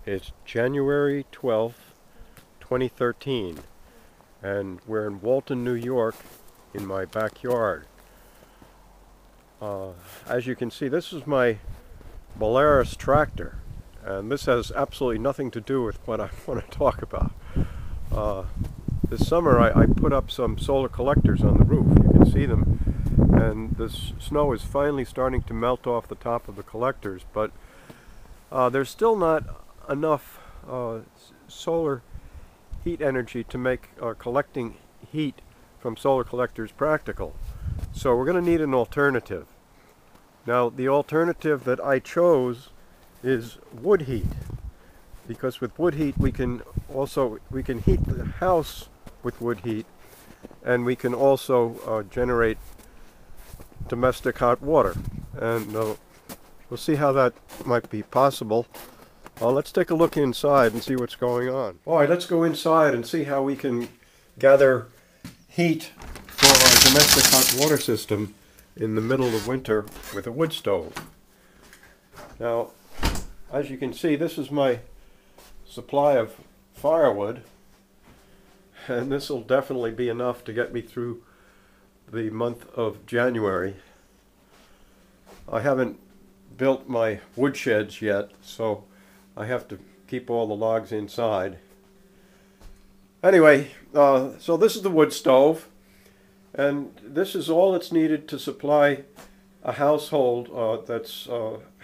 It's January 12th, 2013, and we're in Walton, New York, in my backyard. As you can see, this is my Polaris tractor, and this has absolutely nothing to do with what I want to talk about. This summer I put up some solar collectors on the roof. You can see them, and the snow is finally starting to melt off the top of the collectors, but there's still not enough solar heat energy to make collecting heat from solar collectors practical. So we're going to need an alternative. Now, the alternative that I chose is wood heat, because with wood heat we can heat the house with wood heat, and we can also generate domestic hot water, and we'll see how that might be possible. Let's take a look inside and see what's going on. Alright, let's go inside and see how we can gather heat for our domestic hot water system in the middle of winter with a wood stove. Now, as you can see, this is my supply of firewood, and this will definitely be enough to get me through the month of January. I haven't built my wood sheds yet, so I have to keep all the logs inside. Anyway, so this is the wood stove, and this is all that's needed to supply a household that's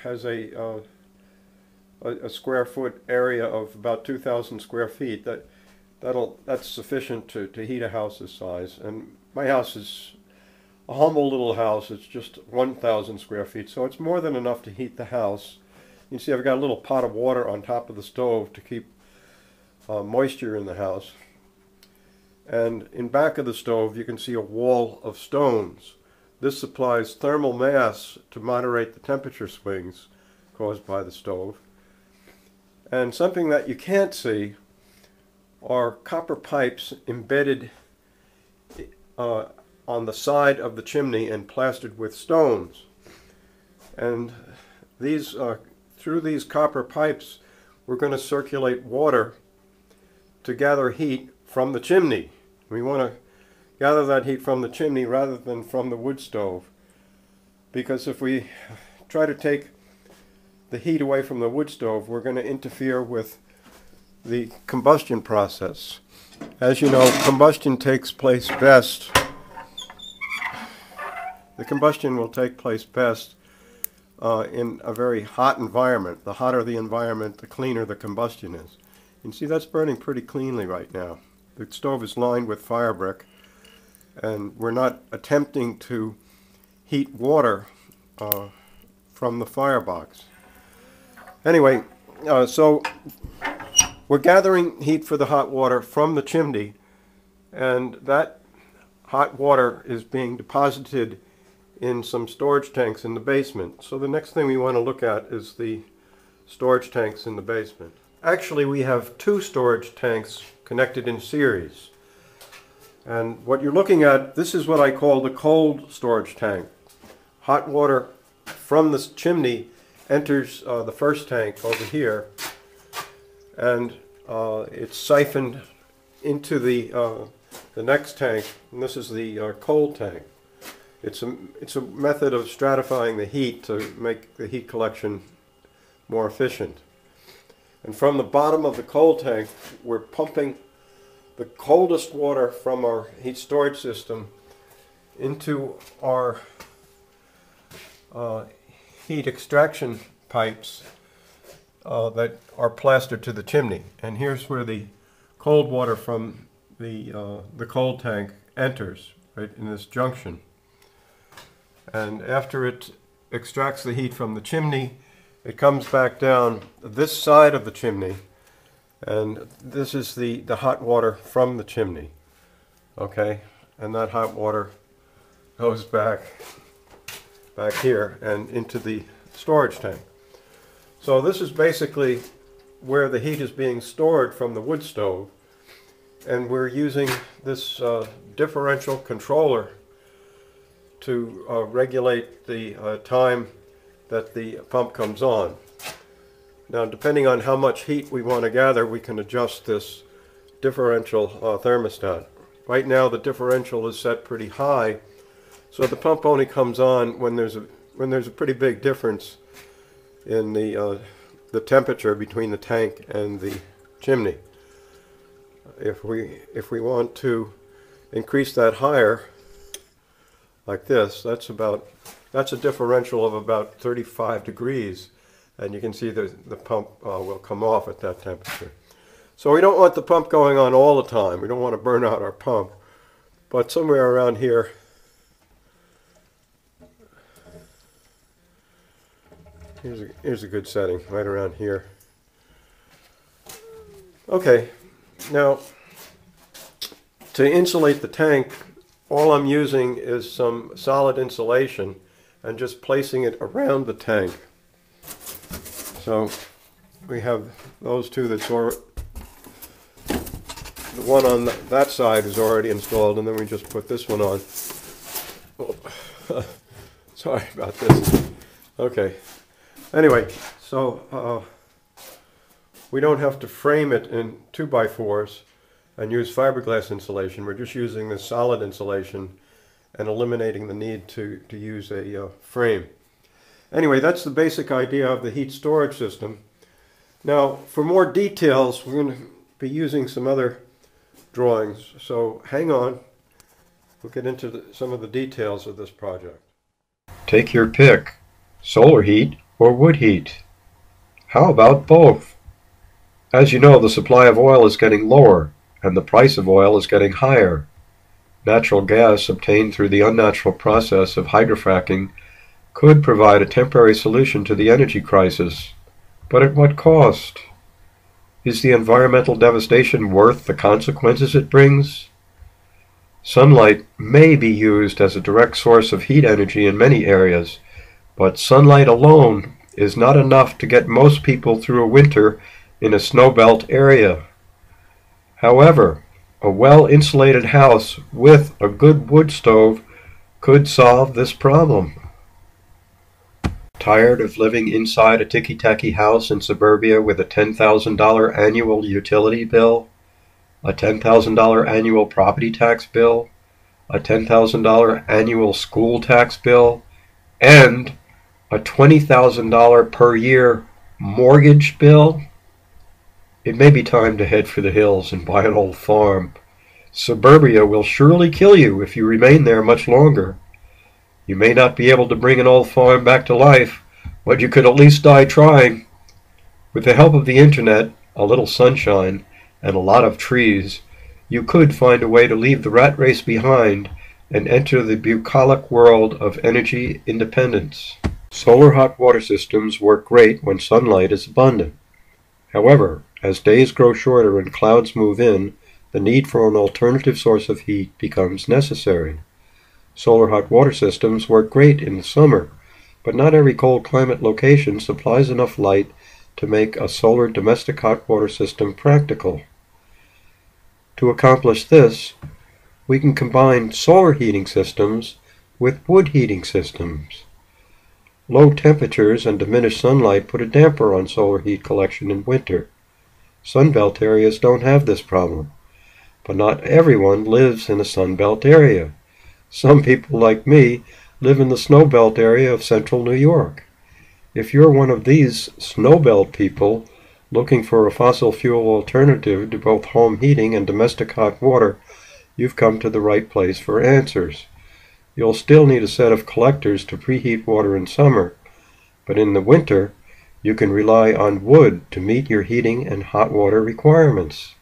has a square foot area of about 2,000 square feet. That's sufficient to heat a house this size. And my house is a humble little house. It's just 1,000 square feet, so it's more than enough to heat the house. You can see I've got a little pot of water on top of the stove to keep moisture in the house. And in back of the stove you can see a wall of stones. This supplies thermal mass to moderate the temperature swings caused by the stove. And something that you can't see are copper pipes embedded on the side of the chimney and plastered with stones. And these through these copper pipes we're going to circulate water to gather heat from the chimney. We want to gather that heat from the chimney rather than from the wood stove, because if we try to take the heat away from the wood stove, we're going to interfere with the combustion process. As you know, combustion takes place best. The combustion will take place best in a very hot environment. The hotter the environment, the cleaner the combustion is. You can see that's burning pretty cleanly right now. The stove is lined with fire brick, and we're not attempting to heat water from the firebox. Anyway, so we're gathering heat for the hot water from the chimney, and that hot water is being deposited in some storage tanks in the basement. So the next thing we want to look at is the storage tanks in the basement. Actually, we have two storage tanks connected in series. And what you're looking at, this is what I call the cold storage tank. Hot water from this chimney enters the first tank over here, and it's siphoned into the next tank, and this is the cold tank. It's a method of stratifying the heat to make the heat collection more efficient. And from the bottom of the cold tank, we're pumping the coldest water from our heat storage system into our heat extraction pipes that are plastered to the chimney. And here's where the cold water from the cold tank enters, right in this junction. And after it extracts the heat from the chimney, it comes back down this side of the chimney, and this is the hot water from the chimney. Okay, and that hot water goes back here and into the storage tank. So this is basically where the heat is being stored from the wood stove, and we're using this differential controller to regulate the time that the pump comes on. Now, depending on how much heat we want to gather, we can adjust this differential thermostat. Right now, the differential is set pretty high, so the pump only comes on when there's a pretty big difference in the temperature between the tank and the chimney. If we want to increase that higher, like this, that's a differential of about 35 degrees, and you can see the pump will come off at that temperature. So we don't want the pump going on all the time. We don't want to burn out our pump, but somewhere around here, here's a good setting, right around here. Okay, now to insulate the tank, all I'm using is some solid insulation and just placing it around the tank. So we have those two the one on that side is already installed, and then we just put this one on. Oh, sorry about this. Okay. Anyway, so we don't have to frame it in 2x4s and use fiberglass insulation. We're just using this solid insulation and eliminating the need to use a frame. Anyway, that's the basic idea of the heat storage system. Now, for more details, we're going to be using some other drawings, so hang on. We'll get into some of the details of this project. Take your pick, solar heat or wood heat. How about both? As you know, the supply of oil is getting lower and the price of oil is getting higher. Natural gas obtained through the unnatural process of hydrofracking could provide a temporary solution to the energy crisis, but at what cost? Is the environmental devastation worth the consequences it brings? Sunlight may be used as a direct source of heat energy in many areas, but sunlight alone is not enough to get most people through a winter in a snowbelt area. However, a well-insulated house with a good wood stove could solve this problem. Tired of living inside a ticky-tacky house in suburbia with a $10,000 annual utility bill, a $10,000 annual property tax bill, a $10,000 annual school tax bill, and a $20,000 per year mortgage bill? It may be time to head for the hills and buy an old farm. Suburbia will surely kill you if you remain there much longer. You may not be able to bring an old farm back to life, but you could at least die trying. With the help of the internet, a little sunshine, and a lot of trees, you could find a way to leave the rat race behind and enter the bucolic world of energy independence. Solar hot water systems work great when sunlight is abundant. However, as days grow shorter and clouds move in, the need for an alternative source of heat becomes necessary. Solar hot water systems work great in the summer, but not every cold climate location supplies enough light to make a solar domestic hot water system practical. To accomplish this, we can combine solar heating systems with wood heating systems. Low temperatures and diminished sunlight put a damper on solar heat collection in winter. Sunbelt areas don't have this problem, but not everyone lives in a sunbelt area. Some people like me live in the snowbelt area of central New York. If you're one of these snowbelt people looking for a fossil fuel alternative to both home heating and domestic hot water, you've come to the right place for answers. You'll still need a set of collectors to preheat water in summer, but in the winter you can rely on wood to meet your heating and hot water requirements.